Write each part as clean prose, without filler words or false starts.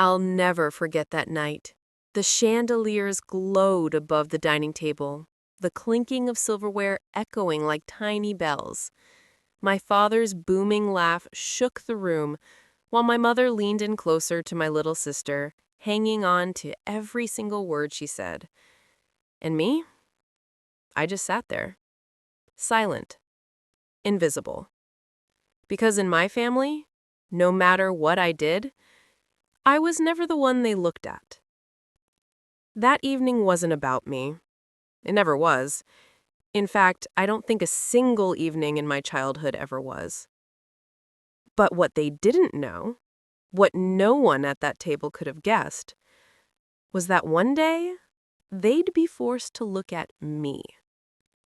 I'll never forget that night. The chandeliers glowed above the dining table, the clinking of silverware echoing like tiny bells. My father's booming laugh shook the room, while my mother leaned in closer to my little sister, hanging on to every single word she said. And me? I just sat there, silent, invisible. Because in my family, no matter what I did, I was never the one they looked at. That evening wasn't about me. It never was. In fact, I don't think a single evening in my childhood ever was. But what they didn't know, what no one at that table could have guessed, was that one day they'd be forced to look at me.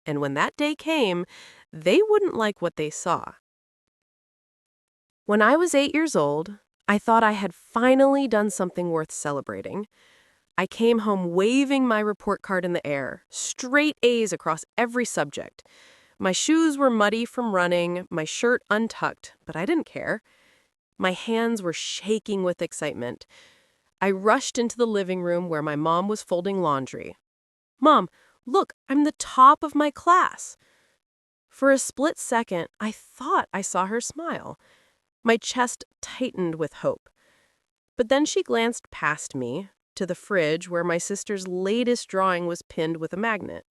And when that day came, they wouldn't like what they saw. When I was 8 years old, I thought I had finally done something worth celebrating. I came home waving my report card in the air, straight A's across every subject. My shoes were muddy from running, my shirt untucked, but I didn't care. My hands were shaking with excitement. I rushed into the living room where my mom was folding laundry. "Mom, look, I'm the top of my class." For a split second, I thought I saw her smile. My chest tightened with hope. But then she glanced past me, to the fridge where my sister's latest drawing was pinned with a magnet.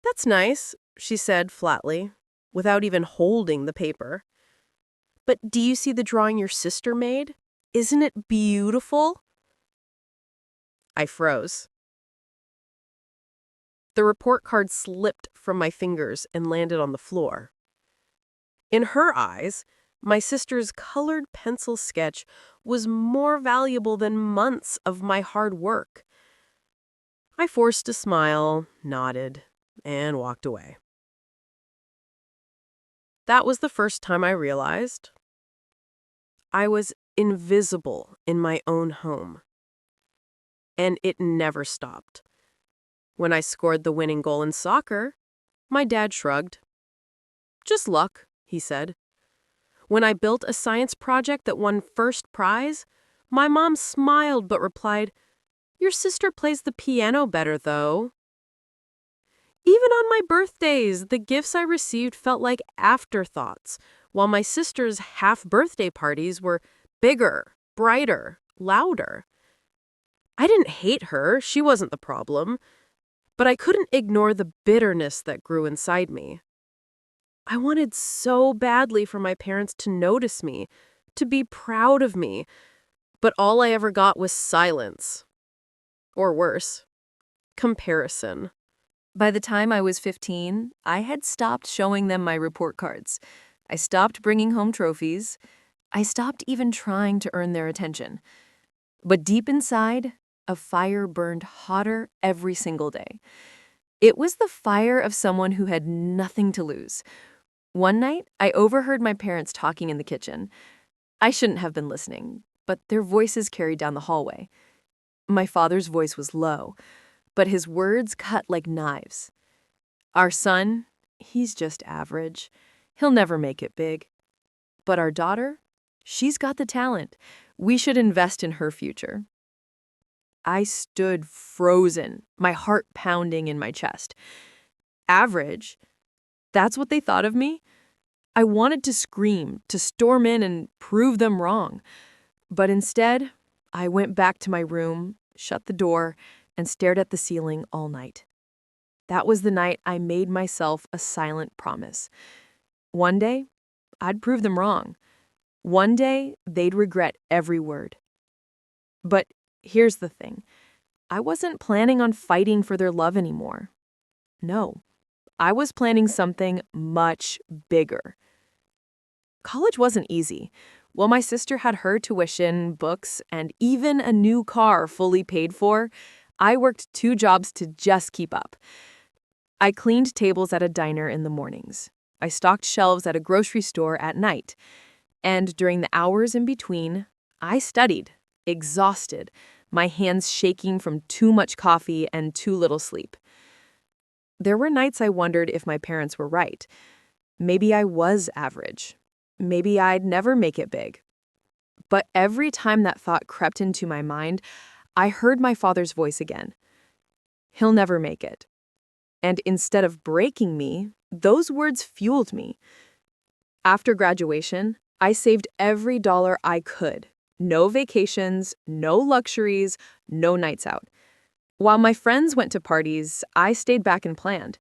"That's nice," she said flatly, without even holding the paper. "But do you see the drawing your sister made? Isn't it beautiful?" I froze. The report card slipped from my fingers and landed on the floor. In her eyes, my sister's colored pencil sketch was more valuable than months of my hard work. I forced a smile, nodded, and walked away. That was the first time I realized I was invisible in my own home. And it never stopped. When I scored the winning goal in soccer, my dad shrugged. "Just luck," he said. When I built a science project that won first prize, my mom smiled but replied, "Your sister plays the piano better, though." Even on my birthdays, the gifts I received felt like afterthoughts, while my sister's half-birthday parties were bigger, brighter, louder. I didn't hate her, she wasn't the problem, but I couldn't ignore the bitterness that grew inside me. I wanted so badly for my parents to notice me, to be proud of me, but all I ever got was silence. Or worse, comparison. By the time I was 15, I had stopped showing them my report cards. I stopped bringing home trophies. I stopped even trying to earn their attention. But deep inside, a fire burned hotter every single day. It was the fire of someone who had nothing to lose. One night, I overheard my parents talking in the kitchen. I shouldn't have been listening, but their voices carried down the hallway. My father's voice was low, but his words cut like knives. "Our son, he's just average. He'll never make it big. But our daughter, she's got the talent. We should invest in her future." I stood frozen, my heart pounding in my chest. Average? That's what they thought of me? I wanted to scream, to storm in and prove them wrong. But instead, I went back to my room, shut the door, and stared at the ceiling all night. That was the night I made myself a silent promise. One day, I'd prove them wrong. One day, they'd regret every word. But here's the thing. I wasn't planning on fighting for their love anymore. No, I was planning something much bigger. College wasn't easy. While my sister had her tuition, books, and even a new car fully paid for, I worked 2 jobs to just keep up. I cleaned tables at a diner in the mornings. I stocked shelves at a grocery store at night. And during the hours in between, I studied, exhausted, my hands shaking from too much coffee and too little sleep. There were nights I wondered if my parents were right. Maybe I was average. Maybe I'd never make it big. But every time that thought crept into my mind, I heard my father's voice again. He'll never make it. And instead of breaking me, those words fueled me. After graduation, I saved every dollar I could. No vacations, no luxuries, no nights out. While my friends went to parties, I stayed back and planned.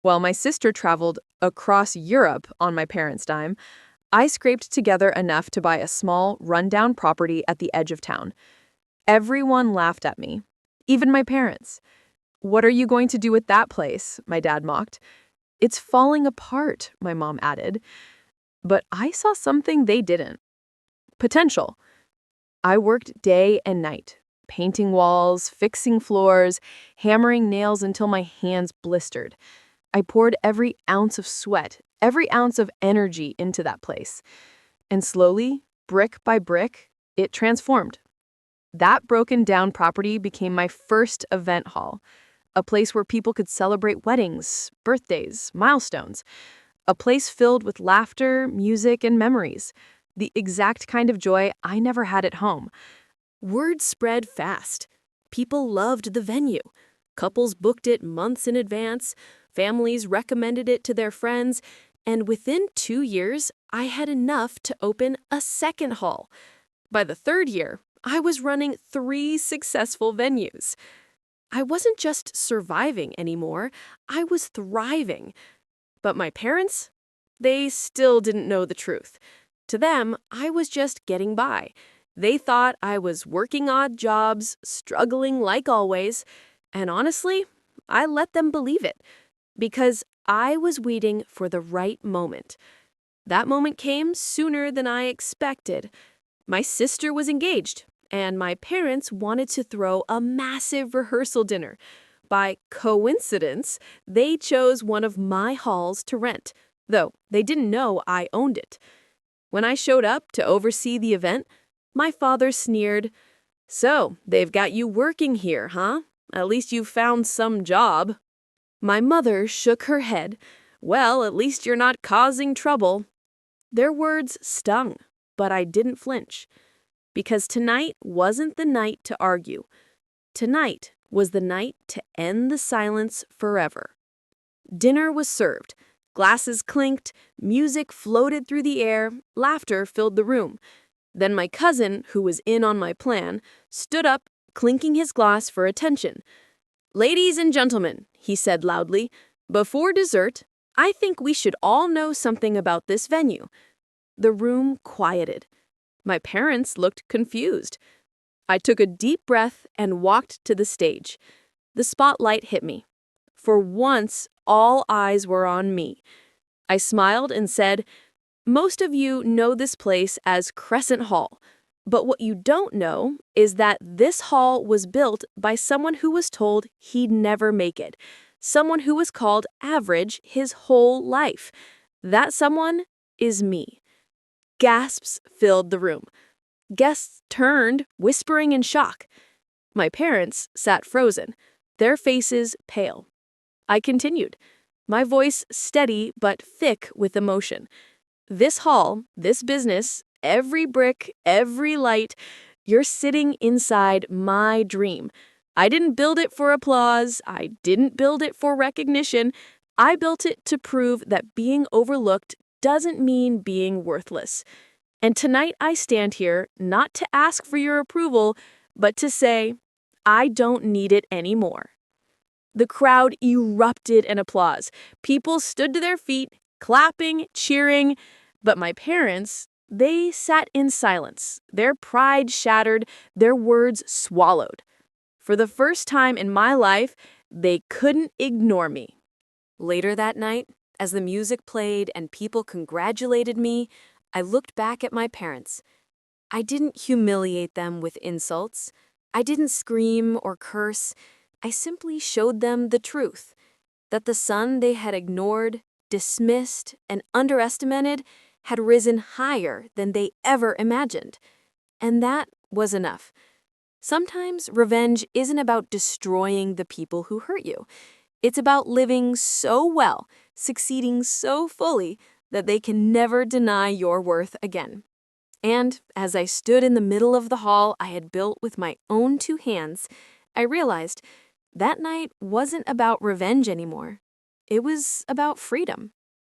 While my sister traveled across Europe on my parents' dime, I scraped together enough to buy a small, rundown property at the edge of town. Everyone laughed at me, even my parents. "What are you going to do with that place?" my dad mocked. "It's falling apart," my mom added. But I saw something they didn't. Potential. I worked day and night, painting walls, fixing floors, hammering nails until my hands blistered. I poured every ounce of sweat, every ounce of energy into that place. And slowly, brick by brick, it transformed. That broken down property became my first event hall, a place where people could celebrate weddings, birthdays, milestones, a place filled with laughter, music, and memories, the exact kind of joy I never had at home. Word spread fast. People loved the venue. Couples booked it months in advance. Families recommended it to their friends. And within 2 years, I had enough to open a second hall. By the third year, I was running 3 successful venues. I wasn't just surviving anymore, I was thriving. But my parents? They still didn't know the truth. To them, I was just getting by. They thought I was working odd jobs, struggling like always, and honestly, I let them believe it, because I was waiting for the right moment. That moment came sooner than I expected. My sister was engaged, and my parents wanted to throw a massive rehearsal dinner. By coincidence, they chose one of my halls to rent, though they didn't know I owned it. When I showed up to oversee the event, my father sneered, "So, they've got you working here, huh? At least you found some job." My mother shook her head. "Well, at least you're not causing trouble." Their words stung, but I didn't flinch. Because tonight wasn't the night to argue. Tonight was the night to end the silence forever. Dinner was served. Glasses clinked, music floated through the air, laughter filled the room. Then my cousin, who was in on my plan, stood up, clinking his glass for attention. "Ladies and gentlemen," he said loudly, "before dessert, I think we should all know something about this venue." The room quieted. My parents looked confused. I took a deep breath and walked to the stage. The spotlight hit me. For once, all eyes were on me. I smiled and said, "Most of you know this place as Crescent Hall, but what you don't know is that this hall was built by someone who was told he'd never make it, someone who was called average his whole life. That someone is me." Gasps filled the room. Guests turned, whispering in shock. My parents sat frozen, their faces pale. I continued, my voice steady but thick with emotion. "This hall, this business, every brick, every light, you're sitting inside my dream. I didn't build it for applause. I didn't build it for recognition. I built it to prove that being overlooked doesn't mean being worthless. And tonight I stand here not to ask for your approval, but to say, I don't need it anymore." The crowd erupted in applause. People stood to their feet, clapping, cheering. But my parents, they sat in silence, their pride shattered, their words swallowed. For the first time in my life, they couldn't ignore me. Later that night, as the music played and people congratulated me, I looked back at my parents. I didn't humiliate them with insults. I didn't scream or curse. I simply showed them the truth, that the sun they had ignored, dismissed, and underestimated had risen higher than they ever imagined. And that was enough. Sometimes revenge isn't about destroying the people who hurt you. It's about living so well, succeeding so fully, that they can never deny your worth again. And as I stood in the middle of the hall I had built with my own 2 hands, I realized that night wasn't about revenge anymore. It was about freedom.